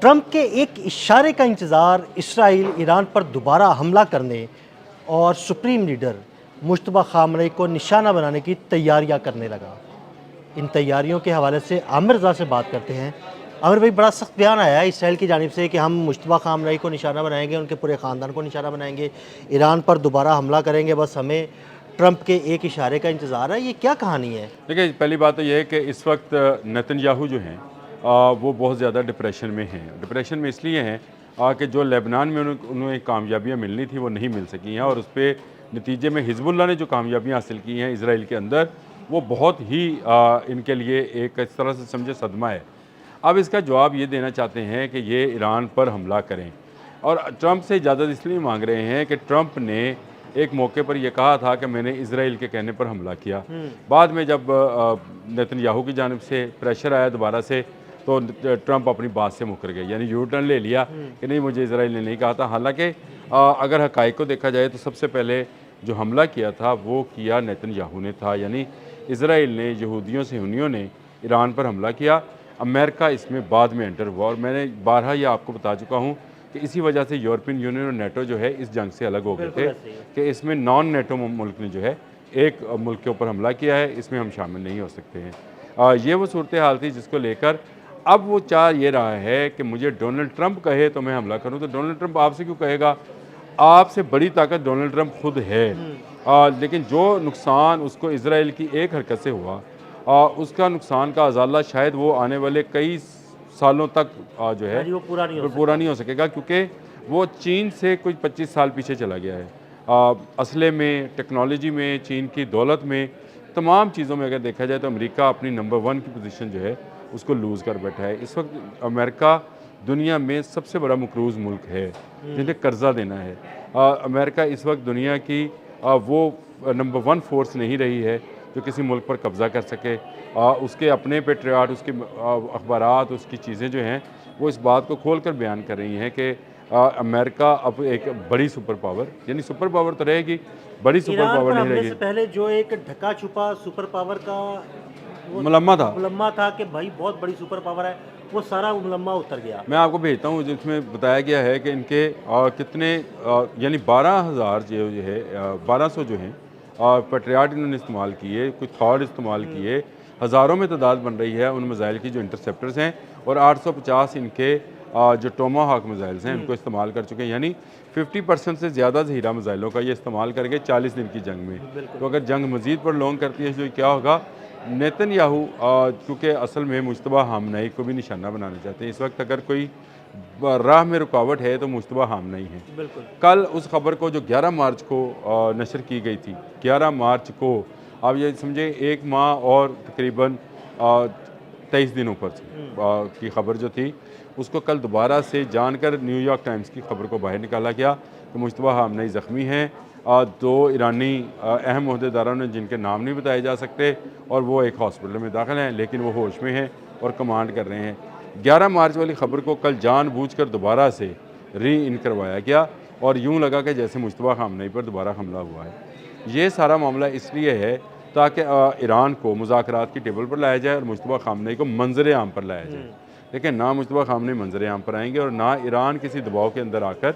Trump के एक इशारे का इंतज़ार इसराइल ईरान पर दोबारा हमला करने और सुप्रीम लीडर मुश्तबा खामनेई को निशाना बनाने की तैयारियां करने लगा। इन तैयारियों के हवाले से आमिर रज़ा से बात करते हैं। आमिर भाई, बड़ा सख्त बयान आया है इसराइल की जानिब से कि हम मुश्तबा खामनेई को निशाना बनाएंगे, उनके पूरे ख़ानदान को निशाना बनाएंगे, ईरान पर दोबारा हमला करेंगे, बस हमें ट्रंप के एक इशारे का इंतज़ार है। ये क्या कहानी है? देखिए, पहली बात तो ये है कि इस वक्त नेतन्याहू जो हैं वो बहुत ज़्यादा डिप्रेशन में हैं। डिप्रेशन में इसलिए हैं कि जो लेबनान में उन्हें कामयाबियाँ मिलनी थी वो नहीं मिल सकी हैं, और उस पर नतीजे में हिजबुल्लाह ने जो कामयाबियाँ हासिल की हैं इसराइल के अंदर, वो बहुत ही इनके लिए एक इस तरह से समझे सदमा है। अब इसका जवाब ये देना चाहते हैं कि ये ईरान पर हमला करें, और ट्रंप से इजाज़त इसलिए मांग रहे हैं कि ट्रंप ने एक मौके पर यह कहा था कि मैंने इसराइल के कहने पर हमला किया। बाद में जब नेतन्याहू की जानिब से प्रेशर आया दोबारा से, तो ट्रंप अपनी बात से मुकर गए, यानी यू टर्न ले लिया कि नहीं, मुझे इसराइल ने नहीं कहा था। हालांकि अगर हक़ाइक़ को देखा जाए तो सबसे पहले जो हमला किया था वो किया नेतन्याहू ने था, यानी इसराइल ने यहूदियों सुन्नियों ने ईरान पर हमला किया। अमेरिका इसमें बाद में एंटर हुआ, और मैंने बारहा ये आपको बता चुका हूँ कि इसी वजह से यूरोपियन यूनियन और नेटो जो है इस जंग से अलग हो गए थे कि इसमें नॉन नेटो मुल्क ने जो है एक मुल्क के ऊपर हमला किया है, इसमें हम शामिल नहीं हो सकते हैं। ये वो सूरत हाल थी जिसको लेकर अब वो चाह ये रहा है कि मुझे डोनाल्ड ट्रंप कहे तो मैं हमला करूं। तो डोनाल्ड ट्रंप आपसे क्यों कहेगा? आपसे बड़ी ताकत डोनाल्ड ट्रंप खुद है। लेकिन जो नुकसान उसको इसराइल की एक हरकत से हुआ, उसका नुकसान का अजाला शायद वो आने वाले कई सालों तक जो है वो पूरा नहीं हो सकेगा, क्योंकि वो चीन से कुछ 25 साल पीछे चला गया है। असले में, टेक्नोलॉजी में, चीन की दौलत में, तमाम चीज़ों में अगर देखा जाए तो अमेरिका अपनी नंबर 1 की पोजीशन जो है उसको लूज़ कर बैठा है। इस वक्त अमेरिका दुनिया में सबसे बड़ा मकरूज़ मुल्क है जिन्हें कर्जा देना है। अमेरिका इस वक्त दुनिया की वो नंबर 1 फोर्स नहीं रही है जो किसी मुल्क पर कब्ज़ा कर सके। उसके अपने पेट्रियाट, उसके अखबारात, उसकी चीज़ें जो हैं वो इस बात को खोल कर बयान कर रही हैं कि अमेरिका अब एक बड़ी सुपर पावर, यानी सुपर पावर तो रहेगी, बड़ी सुपर पावर नहीं रहेगी। पहले जो एक ढका छुपा सुपर पावर का मुलम्मा था कि भाई बहुत बड़ी सुपर पावर है, वो सारा मुलम्मा उतर गया। मैं आपको भेजता हूँ, जिसमें बताया गया है कि इनके कितने यानी 12,000 जो है 1200 जो हैं पेट्रियाट इन्होंने इस्तेमाल किए, कुछ थॉड इस्तेमाल किए, हज़ारों में तादाद बन रही है उन मिज़ाइल की जो इंटरसेप्टर्स हैं, और 850 इनके जो टोमाहॉक मिज़ाइल्स हैं उनको इस्तेमाल कर चुके हैं। यानी 50% से ज़्यादा ज़हीरा मिज़ाइलों का ये इस्तेमाल करके 40 दिन की जंग में। तो अगर जंग मज़ीद प्रोलॉन्ग करती है तो क्या होगा? नेतन्याहू चूँकि असल में मुश्तबा खामनेई को भी निशाना बनाना चाहते हैं। इस वक्त अगर कोई राह में रुकावट है तो मुश्तबा खामनेई है। कल उस खबर को जो 11 मार्च को नशर की गई थी, 11 मार्च को, आप ये समझे 1 माह और तकरीबन 23 दिनों पर की खबर जो थी, उसको कल दोबारा से जानकर न्यूयॉर्क टाइम्स की खबर को बाहर निकाला गया कि मुश्तबा खामनेई ज़ख्मी हैं। 2 ईरानी अहम ओहदेदारों ने, जिनके नाम नहीं बताए जा सकते, और वो एक हॉस्पिटल में दाखिल हैं, लेकिन वो होश में हैं और कमांड कर रहे हैं। 11 मार्च वाली खबर को कल जानबूझकर दोबारा से री इन करवाया गया, और यूँ लगा कि जैसे मुश्तबा खामनेई पर दोबारा हमला हुआ है। ये सारा मामला इसलिए है ताकि ईरान को मुज़ाकरात की टेबल पर लाया जाए और मुश्तबा खामनेई को मंजर आम पर लाया जाए। लेकिन ना मुश्तबा खामनेई मंजर आम पर आएंगे और ना ईरान किसी दबाव के अंदर आकर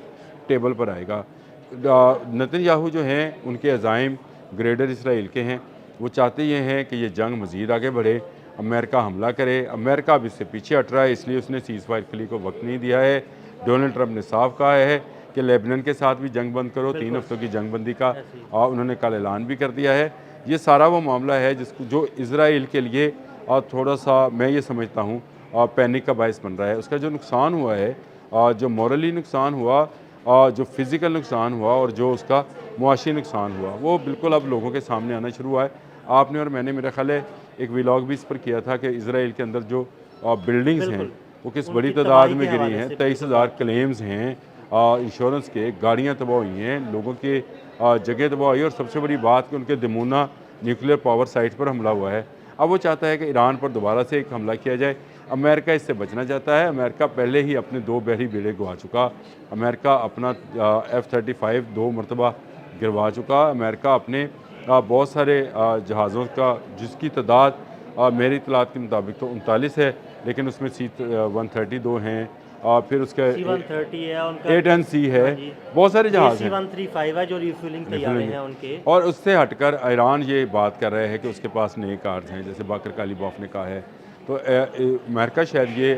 टेबल पर आएगा। नेतन्याहू जो हैं उनके अज़ाइम ग्रेटर इसराइल के हैं। वो चाहते ये हैं कि ये जंग मज़ीद आगे बढ़े, अमेरिका हमला करे। अमेरिका अब इससे पीछे हट रहा है, इसलिए उसने सीज़ फायर क्ली को वक्त नहीं दिया है। डोनाल्ड ट्रंप ने साफ कहा है कि लेबनान के साथ भी जंग बंद करो, 3 हफ्तों की जंग बंदी का उन्होंने कल ऐलान भी कर दिया है। ये सारा वो मामला है जिसको जो इसराइल के लिए थोड़ा सा, मैं ये समझता हूँ, पैनिक का बायस बन रहा है। उसका जो नुकसान हुआ है, जो मॉरली नुकसान हुआ, जो फिज़िकल नुकसान हुआ, और जो उसका मुआशी नुकसान हुआ, वो बिल्कुल अब लोगों के सामने आना शुरू हुआ है। आपने और मैंने, मेरा ख्याल है, एक व्लॉग भी इस पर किया था कि इसराइल के अंदर जो बिल्डिंग्स हैं वो किस बड़ी तादाद में गिरी हैं। 23,000 क्लेम्स हैं इंश्योरेंस के, गाड़ियाँ तबाह हुई हैं, लोगों के जगह तबाह हुई, और सबसे बड़ी बात कि उनके दमूना न्यूक्लियर पावर साइट पर हमला हुआ है। अब वो चाहता है कि ईरान पर दोबारा से एक हमला किया जाए। अमेरिका इससे बचना चाहता है। अमेरिका पहले ही अपने 2 बहरी बेड़े गवा चुका। अमेरिका अपना F-35 2 मरतबा गिरवा चुका। अमेरिका अपने बहुत सारे जहाज़ों का, जिसकी तादाद मेरी इतलात के मुताबिक तो 39 है, लेकिन उसमें C-132 हैं, फिर उसका C-130 है उनका, A-10C है, हाँ जी। बहुत सारे जहाज़ हैं। C-135 है जो रिफ्यूलिंग तैयारे हैं उनके। और उससे हटकर ईरान ये बात कर रहे हैं कि उसके पास नए कार्स हैं, जैसे बाकर कालीबॉफ ने कहा है। तो अमेरिका शायद ये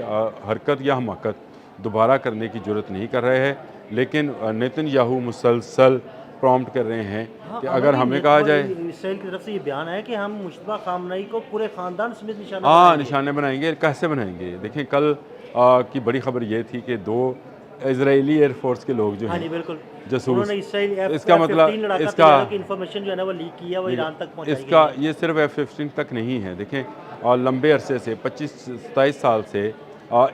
हरकत या हमाकत दोबारा करने की ज़रूरत नहीं कर रहे हैं, लेकिन नेतन्याहू मुसलसल प्रॉम्प्ट कर रहे हैं कि अगर हमें कहा जाए, इसराइल की तरफ से ये बयान है कि हम मुश्तबा खामनई को पूरे ख़ानदान समेत निशाना हाँ बनाएंगे। निशाने बनाएंगे। कैसे बनाएंगे? देखें, कल की बड़ी खबर ये थी कि 2 इजरायली एयरफोर्स के लोग जो हाँ जी हैं बिल्कुल, जासूस, उन्होंने इसराइल इसका मतलब लड़ाका इसका तैयारों की इन्फॉर्मेशन जो है ना वो लीक की है, वो ईरान तक पहुंचाई इसका गई है। ये सिर्फ F-15 तक नहीं है। देखें, और लंबे अरसे से 25-27 साल से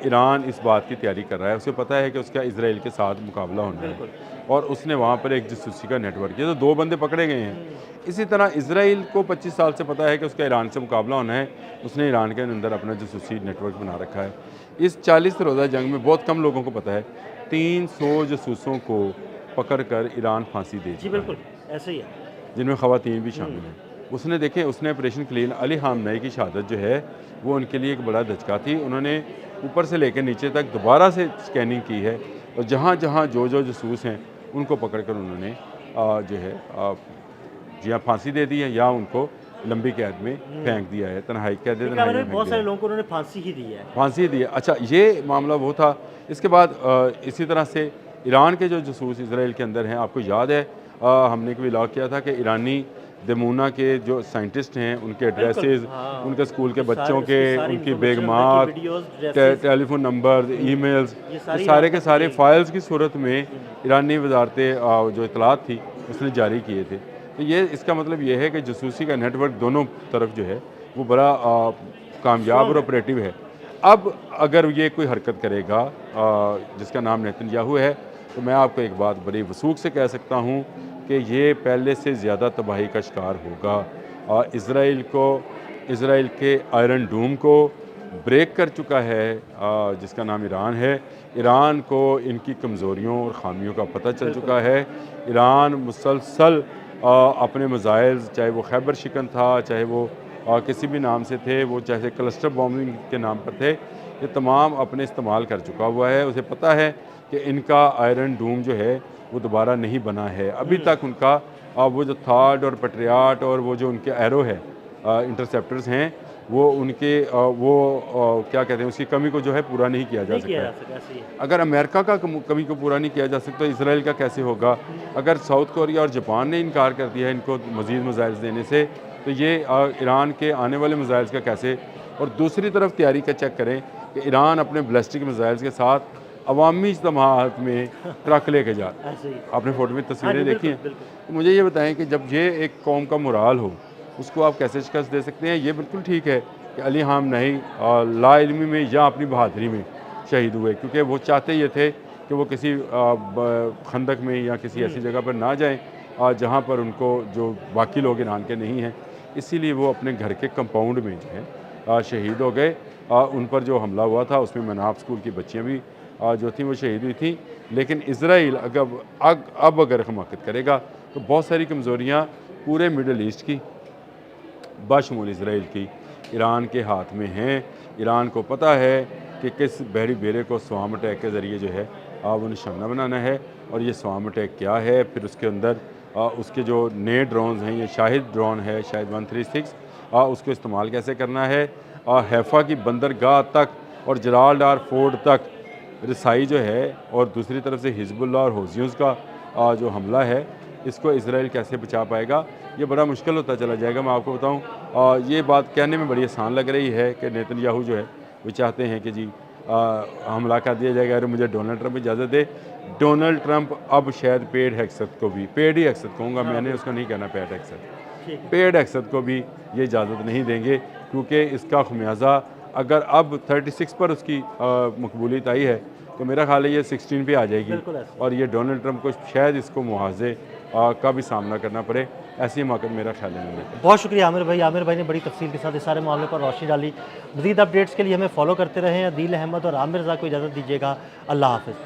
ईरान इस बात की तैयारी कर रहा है। उसे पता है कि उसका इजराइल के साथ मुकाबला होना है, और उसने वहाँ पर एक जासूसी का नेटवर्क, ये तो 2 बंदे पकड़े गए हैं। इसी तरह इजराइल को 25 साल से पता है कि उसका ईरान से मुकाबला होना है, उसने ईरान के अंदर अपना जासूसी नेटवर्क बना रखा है। इस 40 रोज़ा जंग में बहुत कम लोगों को पता है 300 जासूसों को पकड़कर ईरान फांसी दे जी चुका है, बिल्कुल ऐसे ही है। जिनमें ख़वातीन भी शामिल हैं। उसने देखें, उसने ऑपरेशन क्लीन अली खामनई की शहादत जो है वो उनके लिए एक बड़ा धचका थी। उन्होंने ऊपर से लेकर नीचे तक दोबारा से स्कैनिंग की है, और जहाँ जहाँ जो जासूस हैं उनको पकड़ कर उन्होंने जो है या फांसी दे दी है या उनको लंबी कैद में फेंक दिया है, तन्हाई कैद में तन्हाई में फेंक बहुत दिया सारे है। लोगों को उन्होंने फांसी ही दी है। फांसी दी है। अच्छा, ये मामला वो था। इसके बाद इसी तरह से ईरान के जो जासूस इसराइल के अंदर हैं, आपको याद है हमने कभी लॉक किया था कि ईरानी दमूना के जो साइंटिस्ट हैं उनके एड्रेसेस, हाँ, उनके स्कूल के ये बच्चों के, सारी उनकी information, बेगमात, उनकी videos, dresses, telephone number, emails, ये ये सारी सारे यहाँ के तक सारे पहुंची। फाइल्स की सूरत में ईरानी वजारत जो इतलात थी उसने जारी किए थे। तो ये इसका मतलब ये है कि जासूसी का नेटवर्क दोनों तरफ जो है वो बड़ा कामयाब और ऑपरेटिव है। अब अगर ये कोई हरकत करेगा जिसका नाम नेतन्याहू है, तो मैं आपको एक बात बड़ी वसूख से कह सकता हूँ कि ये पहले से ज़्यादा तबाही का शिकार होगा। इसराइल के आयरन डूम को ब्रेक कर चुका है जिसका नाम ईरान है। ईरान को इनकी कमज़ोरियों और ख़ामियों का पता चल चुका है। ईरान मुसलसल अपने मज़ाइल, चाहे वो खैबर शिकन था, चाहे वो किसी भी नाम से थे, वो चाहे क्लस्टर बॉम्बिंग के नाम पर थे, ये तमाम अपने इस्तेमाल कर चुका हुआ है। उसे पता है कि इनका आयरन डूम जो है वो दोबारा नहीं बना है। अभी तक उनका वो जो थाड और पेट्रियाट और वो जो उनके एरो है इंटरसेप्टर्स हैं, वो उनके क्या कहते हैं, उसकी कमी को जो है पूरा नहीं किया जा सकता है। अगर अमेरिका का कमी को पूरा नहीं किया जा सकता तो इसराइल का कैसे होगा? अगर साउथ कोरिया और जापान ने इनकार कर दिया है इनको मज़ीद मिसाइल्स देने से, तो ये ईरान के आने वाले मिसाइल्स का कैसे? और दूसरी तरफ तैयारी का चेक करें कि ईरान अपने बैलिस्टिक मिसाइल्स के साथ अवामी इज्तिमाअत में ट्रक लेके जा, आपने फ़ोटो में तस्वीरें देखी हैं। तो मुझे ये बताएं कि जब ये एक कौम का मुराल हो, उसको आप कैसे शिकस्त दे सकते हैं? ये बिल्कुल ठीक है कि अली खामनई लाइल्मी में या अपनी बहादुरी में शहीद हुए, क्योंकि वो चाहते ये थे कि वो किसी खंदक में या किसी ऐसी जगह पर ना जाएं जहाँ पर उनको जो बाकी लोग ईरान के नहीं हैं, इसीलिए वो अपने घर के कंपाउंड में जो है शहीद हो गए। उन पर जो हमला हुआ था उसमें मनाफ स्कूल की बच्चियाँ भी जो थी वो शहीद हुई थी। लेकिन इसराइल अब अगर हमाकत करेगा तो बहुत सारी कमज़ोरियाँ पूरे मिडल ईस्ट की बशमूल इसराइल की ईरान के हाथ में हैं। ईरान को पता है कि किस बहरी बेरे को स्वाम अटैक के ज़रिए जो है वो निशाना बनाना है, और ये स्वाम अटैक क्या है, फिर उसके अंदर उसके जो नए ड्रोन्स हैं, ये शाहिद ड्रोन है, शाहिद 136, उसको इस्तेमाल कैसे करना है। हैफा की बंदरगाह तक और जलालडार फोर्ट तक रसाई जो है, और दूसरी तरफ से हिजबुल्लाह और हौसियों का जो हमला है, इसको इसराइल कैसे बचा पाएगा, ये बड़ा मुश्किल होता चला जाएगा। मैं आपको बताऊं, ये बात कहने में बड़ी आसान लग रही है कि नेतन्याहू जो है वो चाहते हैं कि जी हमला कर दिया जाएगा और मुझे डोनाल्ड ट्रंप इजाज़त दे। डोनाल्ड ट्रंप अब शायद पेड हैक्सत को भी, पेड ही हैक्सत कहूँगा मैंने, उसको नहीं कहना पेड हैक्सत, पेड हैक्सत को भी ये इजाज़त नहीं देंगे, क्योंकि इसका खमियाजा अगर अब 36 पर उसकी मकबूलियत आई है तो मेरा ख्याल है ये 16 पे आ जाएगी, और ये डोनाल्ड ट्रंप को शायद इसको मुआवजे का भी सामना करना पड़े, ऐसी हिमाकत मेरा ख्याल है। बहुत शुक्रिया आमिर भाई। आमिर भाई ने बड़ी तफसील के साथ इस सारे मामले पर रोशनी डाली। मज़ीद अपडेट्स के लिए हमें फॉलो करते रहें। अदील अहमद और आमिर रज़ा को इजाज़त दीजिएगा। अल्लाह हाफ़िज़।